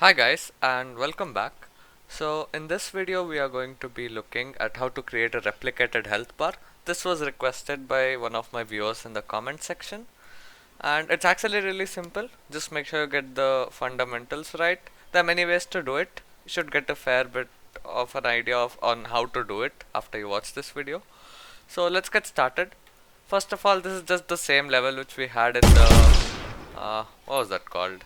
Hi guys and welcome back. So in this video we are going to be looking at how to create a replicated health bar. This was requested by one of my viewers in the comment section and it's actually really simple. Just make sure you get the fundamentals right. There are many ways to do it. You should get a fair bit of an idea on how to do it after you watch this video. So let's get started. First of all, this is just the same level which we had in the what was that called?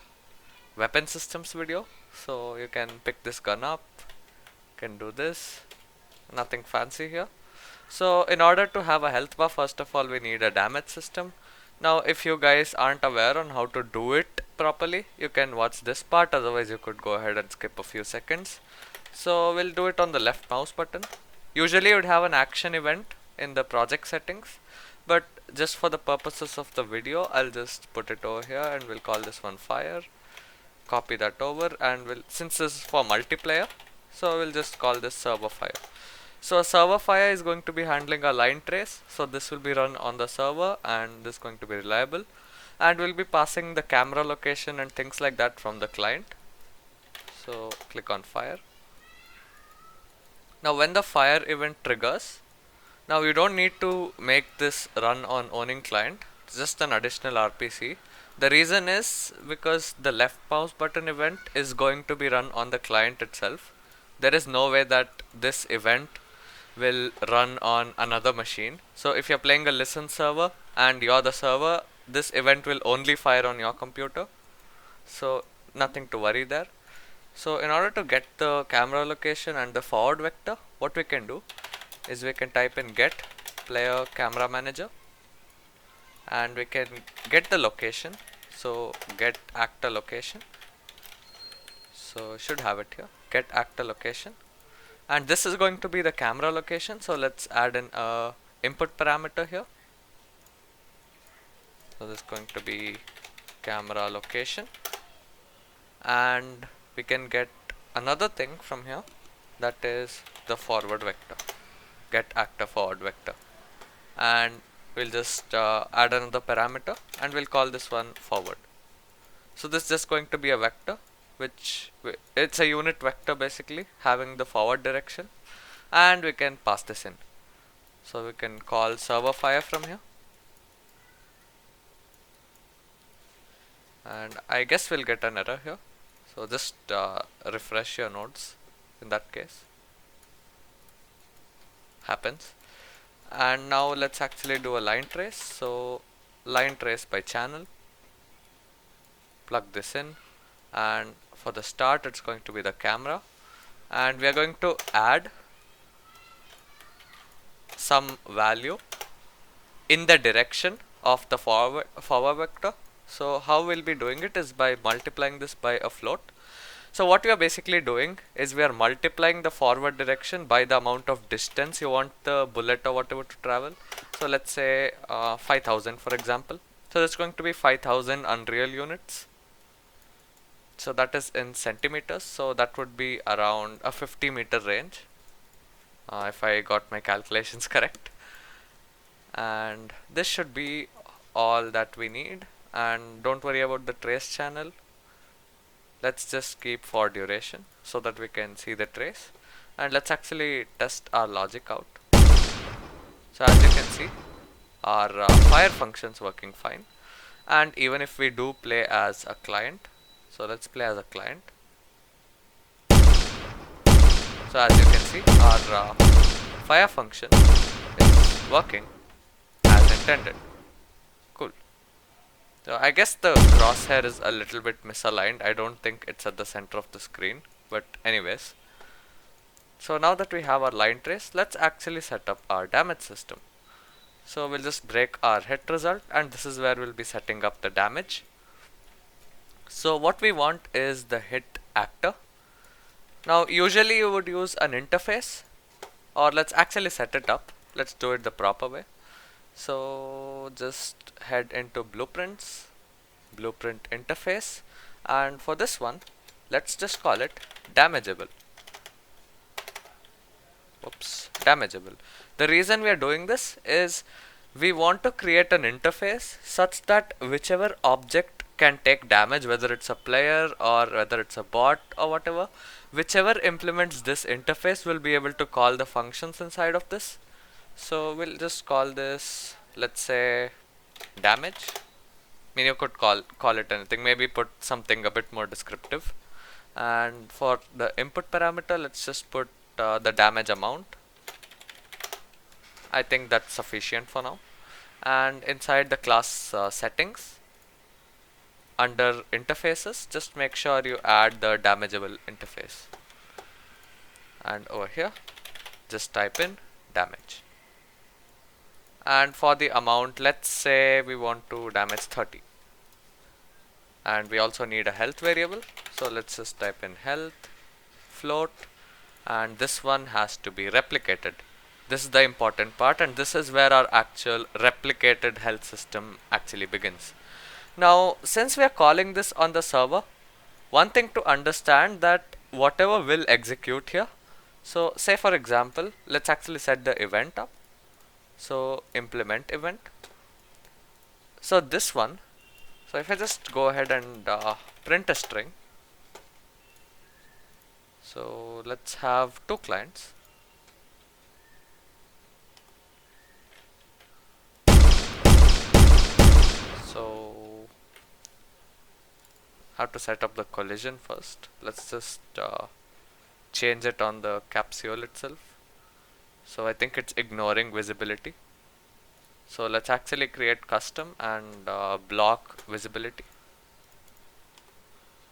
Weapon systems video. So you can pick this gun up, can do this, nothing fancy here. So in order to have a health bar, first of all we need a damage system. Now if you guys aren't aware on how to do it properly, you can watch this part, otherwise you could go ahead and skip a few seconds. So we'll do it on the left mouse button. Usually you would have an action event in the project settings, but just for the purposes of the video I'll just put it over here and we'll call this one fire. Copy that over and we'll, since this is for multiplayer, so we'll just call this server fire. So a server fire is going to be handling a line trace, so this will be run on the server and this is going to be reliable, and we'll be passing the camera location and things like that from the client. So click on fire. Now when the fire event triggers, now you don't need to make this run on owning client, it's just an additional RPC. The reason is because the left mouse button event is going to be run on the client itself. There is no way that this event will run on another machine. So if you're playing a listen server and you're the server, this event will only fire on your computer. So nothing to worry there. So in order to get the camera location and the forward vector, what we can do is we can type in get player camera manager and we can get the location. So get actor location. So should have it here, get actor location, and this is going to be the camera location. So let's add in a input parameter here. So this is going to be camera location, and we can get another thing from here, that is the forward vector, get actor forward vector, and we'll just add another parameter and we'll call this one forward. So this is just going to be a vector, which it's a unit vector basically having the forward direction, and we can pass this in. So we can call server fire from here, and I guess we'll get an error here. So just refresh your nodes in that case. Happens. And now let's actually do a line trace. So line trace by channel, plug this in, and for the start it's going to be the camera, and we are going to add some value in the direction of the forward vector. So how we'll be doing it is by multiplying this by a float. So what we are basically doing is we are multiplying the forward direction by the amount of distance you want the bullet or whatever to travel. So let's say 5000 for example. So that's going to be 5000 unreal units. So that is in centimeters, so that would be around a 50-meter range, if I got my calculations correct. And this should be all that we need, and don't worry about the trace channel. Let's just keep for duration so that we can see the trace, and let's actually test our logic out. So as you can see, our fire functions working fine, and even if we do play as a client, so let's play as a client. So as you can see, our fire function is working as intended. Cool. So I guess the crosshair is a little bit misaligned. I don't think it's at the center of the screen, but anyways. So now that we have our line trace, let's actually set up our damage system. So we'll just break our hit result, and this is where we'll be setting up the damage. So what we want is the hit actor. Now usually you would use an interface, or let's actually set it up. Let's do it the proper way. So just head into blueprints, blueprint interface, and for this one let's just call it damageable. Oops, damageable. The reason we are doing this is we want to create an interface such that whichever object can take damage, whether it's a player or whether it's a bot or whatever. Whichever implements this interface will be able to call the functions inside of this. So we'll just call this, let's say, damage. I mean, you could call it anything, maybe put something a bit more descriptive. And for the input parameter, let's just put the damage amount. I think that's sufficient for now. And inside the class settings, under interfaces, just make sure you add the damageable interface. And over here, just type in damage. And for the amount, let's say we want to damage 30. And we also need a health variable. So let's just type in health float. And this one has to be replicated. This is the important part, and this is where our actual replicated health system actually begins. Now, since we are calling this on the server, one thing to understand that whatever will execute here. So say for example, let's actually set the event up. So implement event. So this one, so if I just go ahead and print a string. So let's have two clients. So have to set up the collision first. Let's just change it on the capsule itself. So I think it's ignoring visibility. So let's actually create custom and block visibility.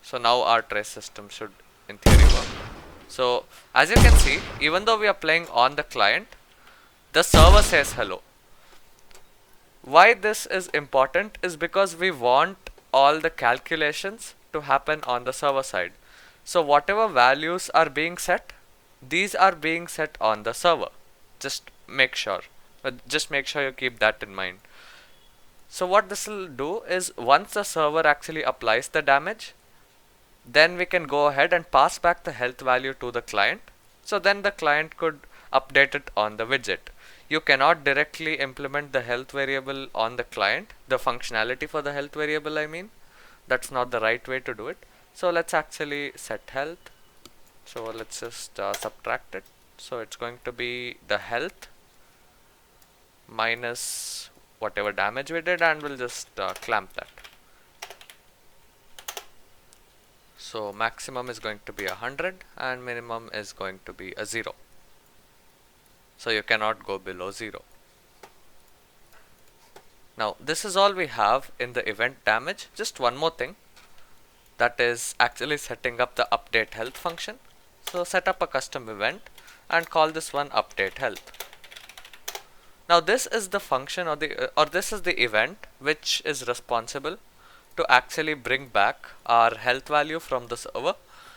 So now our trace system should in theory work. So as you can see, even though we are playing on the client, the server says hello. Why this is important is because we want all the calculations to happen on the server side. So whatever values are being set, these are being set on the server. Just make sure you keep that in mind. So what this will do is, once the server actually applies the damage, then we can go ahead and pass back the health value to the client. So then the client could update it on the widget. You cannot directly implement the health variable on the client, the functionality for the health variable, I mean. That's not the right way to do it. So let's actually set health. So let's just subtract it. So it's going to be the health minus whatever damage we did, and we'll just clamp that. So maximum is going to be 100 and minimum is going to be a 0. So you cannot go below 0. Now this is all we have in the event damage. Just one more thing, that is actually setting up the update health function. So set up a custom event and call this one update health. Now this is the function, or this is the event which is responsible to actually bring back our health value from the server.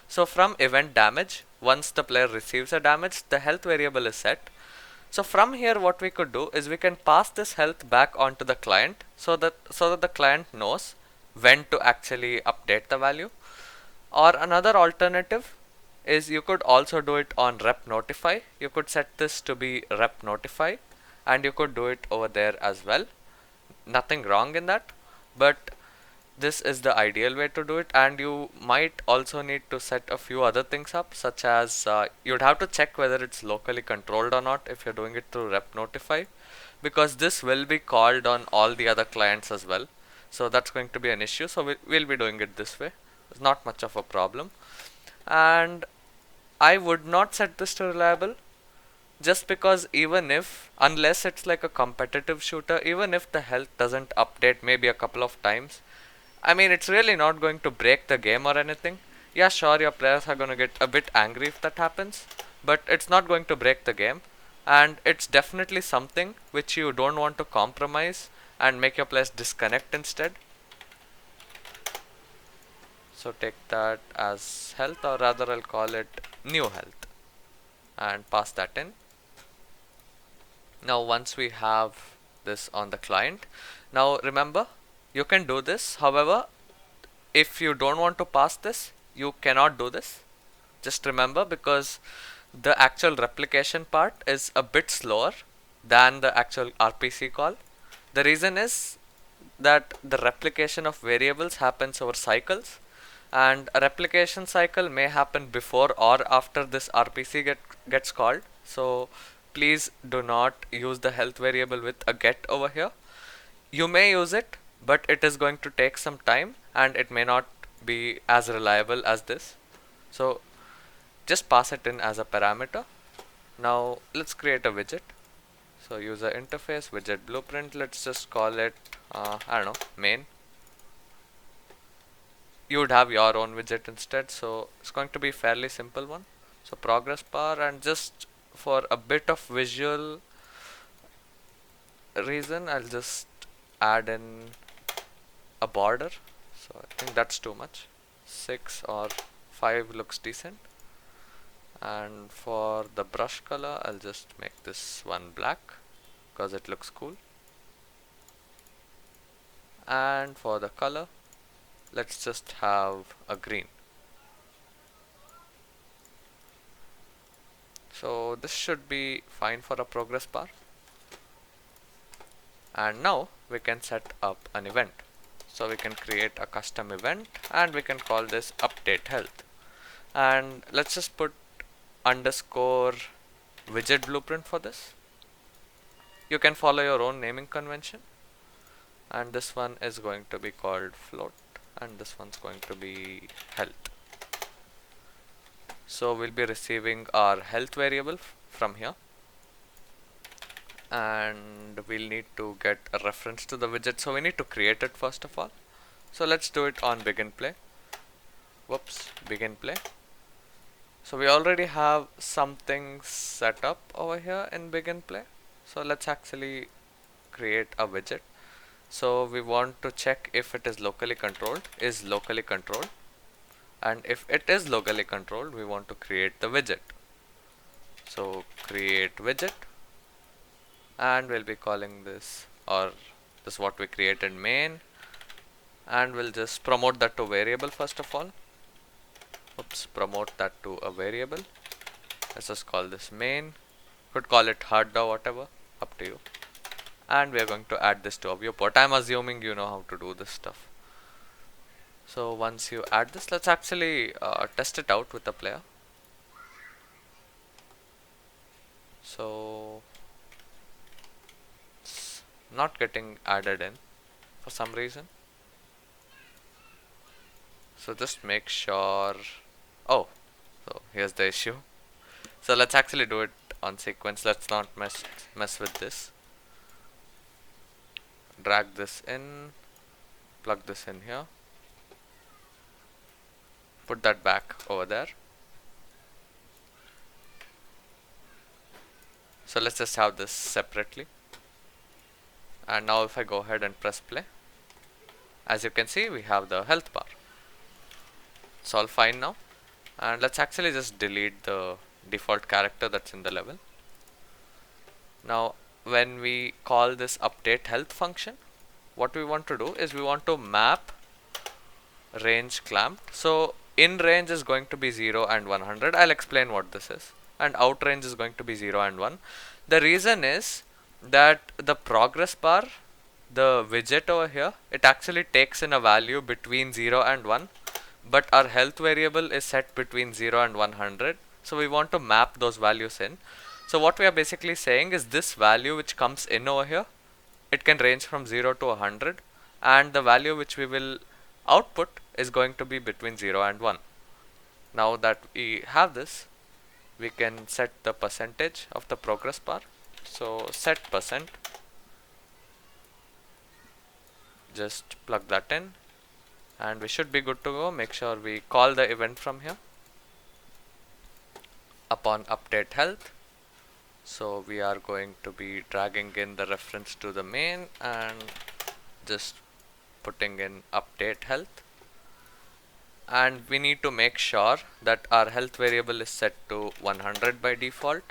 So from event damage, once the player receives a damage, the health variable is set. So from here what we could do is we can pass this health back onto the client so that the client knows when to actually update the value. Or another alternative is you could also do it on rep notify. You could set this to be rep notify and you could do it over there as well. Nothing wrong in that, but this is the ideal way to do it. And you might also need to set a few other things up, such as you'd have to check whether it's locally controlled or not if you're doing it through rep notify, because this will be called on all the other clients as well. So that's going to be an issue. So we'll be doing it this way. It's not much of a problem. And I would not set this to reliable, just because unless it's like a competitive shooter, even if the health doesn't update maybe a couple of times, I mean, it's really not going to break the game or anything. Yeah, sure, your players are going to get a bit angry if that happens, but it's not going to break the game. And it's definitely something which you don't want to compromise and make your players disconnect instead. So take that as health, or rather I'll call it new health, and pass that in. Now once we have this on the client, now remember, you can do this. However, if you don't want to pass this, you cannot do this. Just remember, because the actual replication part is a bit slower than the actual RPC call. The reason is that the replication of variables happens over cycles, and a replication cycle may happen before or after this RPC gets called. So please do not use the health variable with a get over here. You may use it, but it is going to take some time and it may not be as reliable as this. So just pass it in as a parameter. Now let's create a widget. So user interface, widget blueprint, let's just call it, I don't know, main. You would have your own widget instead, so it's going to be fairly simple one. So progress bar, and just for a bit of visual reason, I'll just add in a border. So I think that's too much. 6 or 5 looks decent. And for the brush color, I'll just make this one black because it looks cool. And for the color, let's just have a green. So this should be fine for a progress bar. And now we can set up an event. So we can create a custom event and we can call this update health. And let's just put underscore widget blueprint for this. You can follow your own naming convention. And this one is going to be called float, and this one's going to be health. So we'll be receiving our health variable from here, and we'll need to get a reference to the widget, so we need to create it first of all. So let's do it on begin play. Whoops, begin play. So we already have something set up over here in begin play, so let's actually create a widget. So we want to check if it is locally controlled, and if it is locally controlled, we want to create the widget. So create widget, and we'll be calling this, or this is what we created, main, and we'll just promote that to variable first of all. Oops, promote that to a variable. Let's just call this main. Could call it HUD or whatever, up to you. And we are going to add this to our viewport. I'm assuming you know how to do this stuff. So once you add this, let's actually test it out with the player. So it's not getting added in for some reason. So just make sure. Oh, so here's the issue. So let's actually do it on sequence. Let's not mess with this. Drag this in, plug this in here, put that back over there. So let's just have this separately. And now if I go ahead and press play, as you can see, we have the health bar. It's all fine now. And let's actually just delete the default character that's in the level. Now when we call this update health function, what we want to do is we want to map range clamped. So in range is going to be 0 and 100. I'll explain what this is. And out range is going to be 0 and 1. The reason is that the progress bar, the widget over here, it actually takes in a value between 0 and 1, but our health variable is set between 0 and 100. So we want to map those values in. So what we are basically saying is this value which comes in over here, it can range from 0 to 100, and the value which we will output is going to be between 0 and 1. Now that we have this, we can set the percentage of the progress bar. So set percent, just plug that in, and we should be good to go. Make sure we call the event from here upon update health. So we are going to be dragging in the reference to the main and just putting in update health, and we need to make sure that our health variable is set to 100 by default,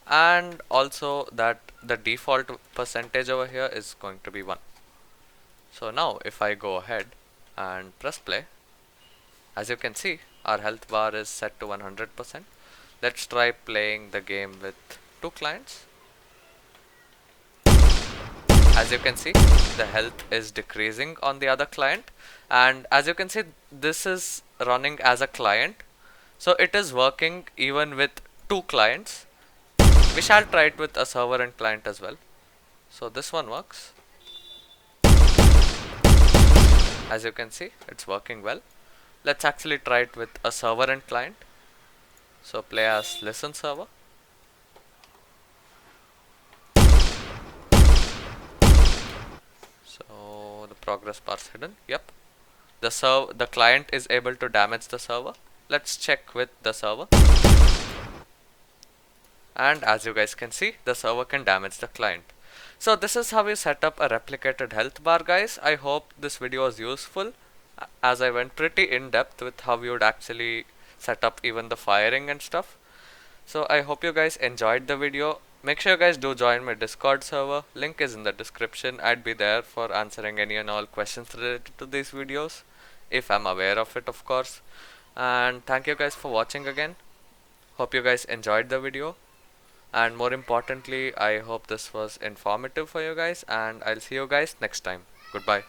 and also that the default percentage over here is going to be 1. So now if I go ahead and press play, as you can see, our health bar is set to 100%. Let's try playing the game with 2 clients. as you can see, the health is decreasing on the other client. And as you can see, this is running as a client, so it is working even with two clients. We shall try it with a server and client as well. So this one works. As you can see, it's working well. Let's actually try it with a server and client. So play as listen server. So the progress bar is hidden. Yep. The client is able to damage the server. Let's check with the server. And as you guys can see, the server can damage the client. So this is how you set up a replicated health bar, guys. I hope this video was useful, as I went pretty in depth with how you would actually set up even the firing and stuff. So I hope you guys enjoyed the video. Make sure you guys do join my Discord server. Link is in the description. I'd be there for answering any and all questions related to these videos, if I'm aware of it, of course. And thank you guys for watching again. Hope you guys enjoyed the video. And more importantly, I hope this was informative for you guys, and I'll see you guys next time. Goodbye.